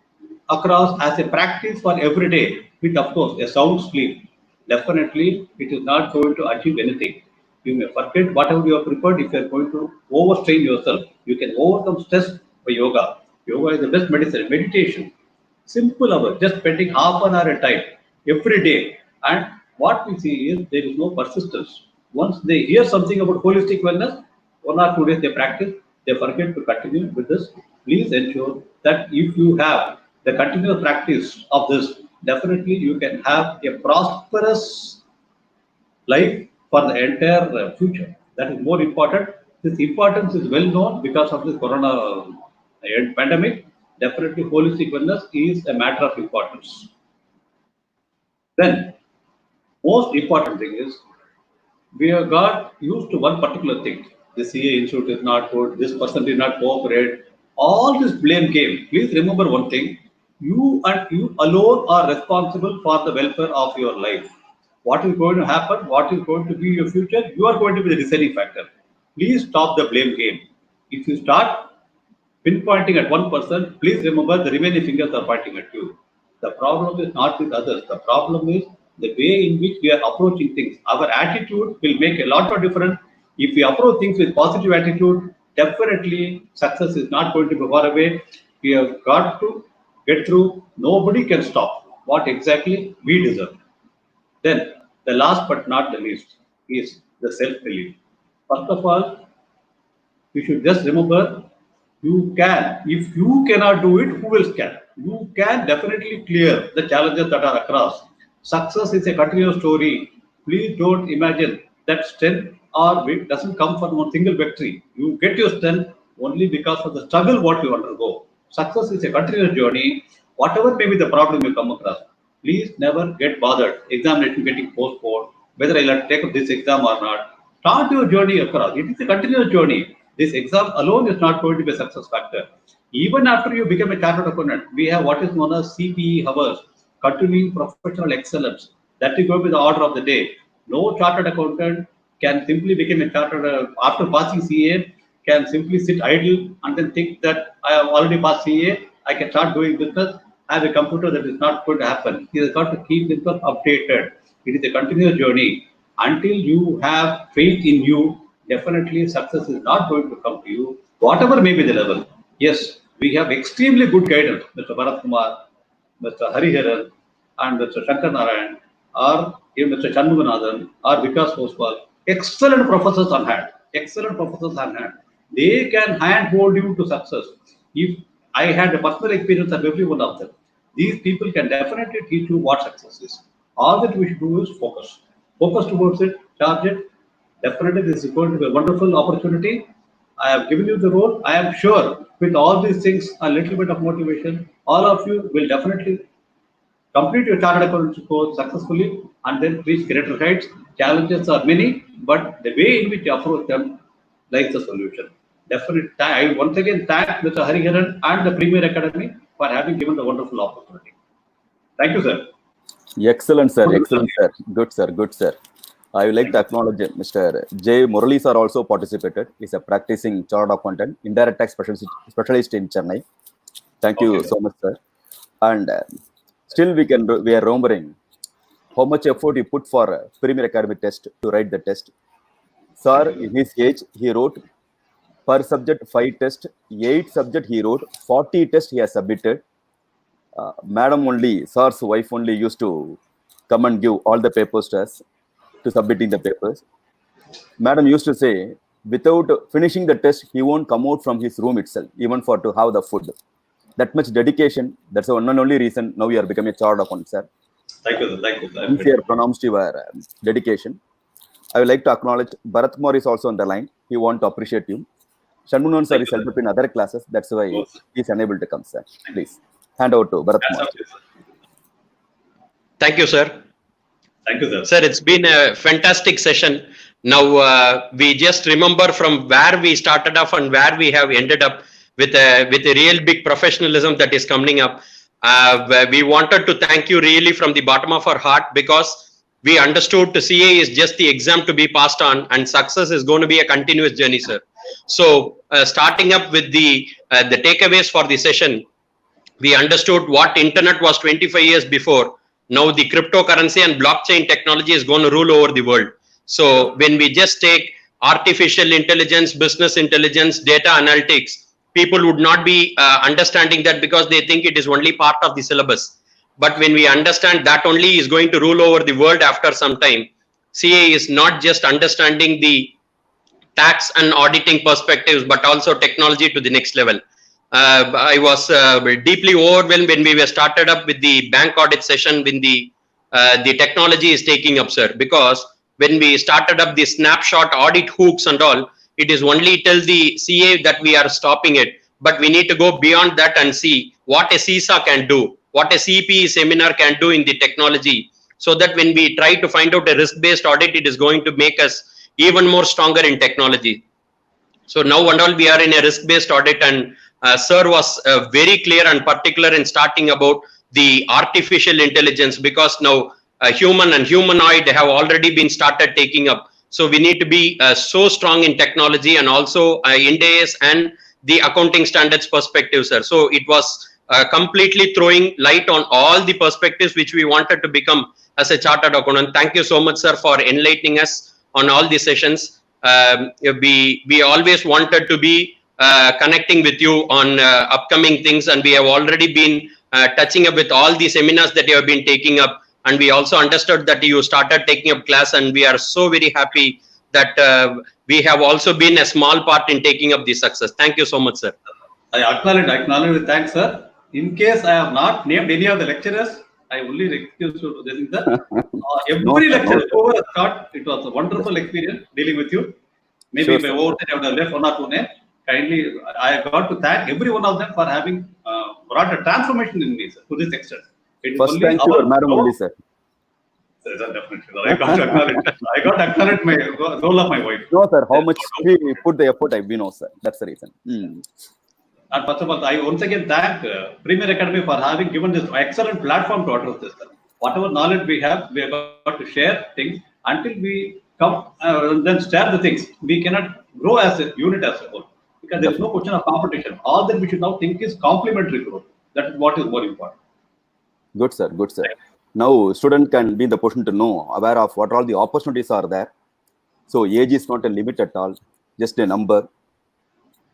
across as a practice for every day, with of course a sound sleep, definitely it is not going to achieve anything. You may forget whatever you have prepared if you are going to overstrain yourself. You can overcome stress by yoga. Yoga is the best medicine. Meditation, simple hour, just spending half an hour at a time every day. And what we see is there is no persistence. Once they hear something about holistic wellness, 1 or 2 days they practice, they forget to continue with this. Please ensure that if you have the continuous practice of this, definitely you can have a prosperous life for the entire future. That is more important. This importance is well known because of this corona pandemic. Definitely, holistic wellness is a matter of importance. Then, most important thing is we have got used to one particular thing. The CA institute is not good. This person did not cooperate. All this blame game. Please remember one thing: you and you alone are responsible for the welfare of your life. What is going to happen? What is going to be your future? You are going to be the deciding factor. Please stop the blame game. If you start pinpointing at one person, please remember the remaining fingers are pointing at you. The problem is not with others. The problem is the way in which we are approaching things. Our attitude will make a lot of difference. If we approach things with positive attitude, definitely success is not going to be far away. We have got to get through. Nobody can stop what exactly we deserve. Then, the last but not the least is the self-belief. First of all, you should just remember you can. If you cannot do it, who else can? You can definitely clear the challenges that are across. Success is a continuous story. Please don't imagine that strength or weight doesn't come from one single victory. You get your strength only because of the struggle what you undergo. Success is a continuous journey. Whatever may be the problem you come across, please never get bothered examination getting postponed, whether I'll take up this exam or not. Start your journey across. It is a continuous journey. This exam alone is not going to be a success factor. Even after you become a chartered accountant, we have what is known as CPE hours, continuing professional excellence. That is going to be the order of the day. No chartered accountant can simply become a chartered, after passing CA, can simply sit idle and then think that I have already passed CA, I can start doing business. I have a computer. That is not going to happen. He has got to keep himself updated. It is a continuous journey. Until you have faith in you, definitely success is not going to come to you, whatever may be the level. Yes, we have extremely good guidance, Mr. Bharat Kumar, Mr. Hariharan, and Mr. Shankar Narayan, or even Mr. Chanmuganathan, or Vikas Oswal. Excellent professors on hand. Excellent professors on hand. They can handhold you to success. If I had a personal experience of every one of them, these people can definitely teach you what success is. All that we should do is focus. Focus towards it, charge it. Definitely, this is going to be a wonderful opportunity. I have given you the role. I am sure with all these things, a little bit of motivation, all of you will definitely complete your chartered accountancy course successfully and then reach greater heights. Challenges are many, but the way in which you approach them lies the solution. Definitely, I once again thank Mr. Hariharan and the Premier Academy for having given the wonderful opportunity. Thank you, sir. Excellent, sir. Excellent, sir. Good, sir. Good, sir. I would like to acknowledge Mr. J. Murali sir also participated. He's a practicing chartered accountant, indirect tax specialist in Chennai. Thank you so much, sir. And still we are remembering how much effort he put for Premier Academy test to write the test. Sir, in his age, he wrote per subject 5 tests, 8 subject he wrote, 40 tests he has submitted. Madam only, sir's wife only used to come and give all the papers to us to submitting the papers. Madam used to say, without finishing the test, he won't come out from his room itself, even for to have the food. That much dedication. That's the one and only reason now you are becoming a chartered accountant, sir. Thank you, sir. Thank you, sir. Sincere pronounced your dedication. I would like to acknowledge Bharat Kumar is also on the line. He want to appreciate you. Shanmunan sir is helped up in other classes. That's why he is unable to come, sir. Please hand over to Bharat Kumar. Thank you, sir. Thank you, sir. Sir, it's been a fantastic session. Now we just remember from where we started off and where we have ended up with a real big professionalism that is coming up. We wanted to thank you really from the bottom of our heart, because we understood the CA is just the exam to be passed on, and success is going to be a continuous journey, sir. So starting up with the takeaways for the session, we understood what internet was 25 years before. Now the cryptocurrency and blockchain technology is going to rule over the world. So when we just take artificial intelligence, business intelligence, data analytics, people would not be understanding that, because they think it is only part of the syllabus. But when we understand that only is going to rule over the world after some time, CA is not just understanding the tax and auditing perspectives, but also technology to the next level. I was deeply overwhelmed when we were started up with the bank audit session, when the technology is taking up, sir, because when we started up the snapshot audit hooks and all, it is only till the CA that we are stopping it. But we need to go beyond that and see what a CISA can do, what a CPE seminar can do in the technology, so that when we try to find out a risk-based audit, it is going to make us even more stronger in technology. So now and all, we are in a risk-based audit, and sir was very clear and particular in starting about the artificial intelligence, because now human and humanoid have already been started taking up. So we need to be so strong in technology, and also Ind AS and the accounting standards perspective, sir. So it was completely throwing light on all the perspectives which we wanted to become as a chartered accountant. Thank you so much, sir, for enlightening us on all these sessions. We always wanted to be connecting with you on upcoming things, and we have already been touching up with all the seminars that you have been taking up, and we also understood that you started taking up class, and we are so very happy that we have also been a small part in taking up this success. Thank you so much, sir. I acknowledge with thanks, sir. In case I have not named any of the lecturers, I only excuse you to this, sir. Every lecturer, whoever has taught, it was a wonderful experience dealing with you. Maybe if I overtime, I would have left one or two names. Kindly, I got to thank every one of them for having brought a transformation in me, sir, to this extent. First, thank you, Madam only, sir. Sir, definitely. I got to acknowledge my role of my wife. No, sir. How much we put the effort, we know, sir. That's the reason. And first of all, I once again thank Premier Academy for having given this excellent platform to address this. Whatever knowledge we have got to share things until we come and then share the things. We cannot grow as a unit as a whole because there is no question of competition. All that we should now think is complementary growth. That is what is more important. Good, sir. Good, sir. Now, student can be in the position to know, aware of what all the opportunities are there. So, age is not a limit at all, just a number.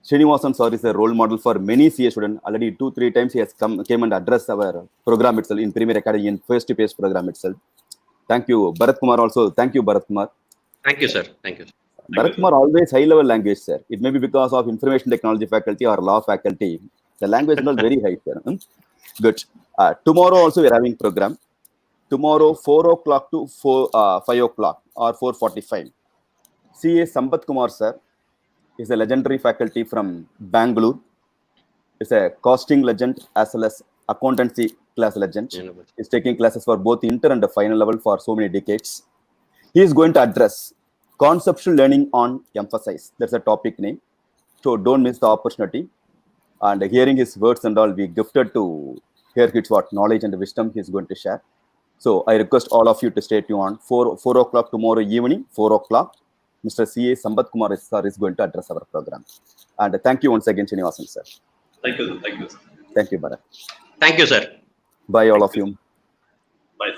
Shrinivasan sir is a role model for many CA students. Already 2-3 times he has came and addressed our program itself in Premier Academy in face-to-face program itself. Thank you, Bharat Kumar. Also, thank you, Bharat Kumar. Thank you, sir. Thank you. Bharat Kumar always high-level language, sir. It may be because of information technology faculty or law faculty. The language is not very high, sir. Good. Tomorrow also we are having program. Tomorrow 4 o'clock to 5 o'clock or 4:45. CA Sambat Kumar sir is a legendary faculty from Bangalore. Is a costing legend as well as accountancy class legend. He's taking classes for both inter and the final level for so many decades. He is going to address conceptual learning on emphasize. That's a topic name. So don't miss the opportunity. And hearing his words and all, we gifted to hear his what knowledge and wisdom he is going to share. So I request all of you to stay tuned on 4 o'clock tomorrow evening, 4 o'clock. Mr. C.A. Sambat Kumar sir is going to address our program. And thank you once again, Shrinivasan sir. Thank you, sir. Thank you, sir. Thank you, Bharat. Thank you, sir. Bye, all of you. Bye.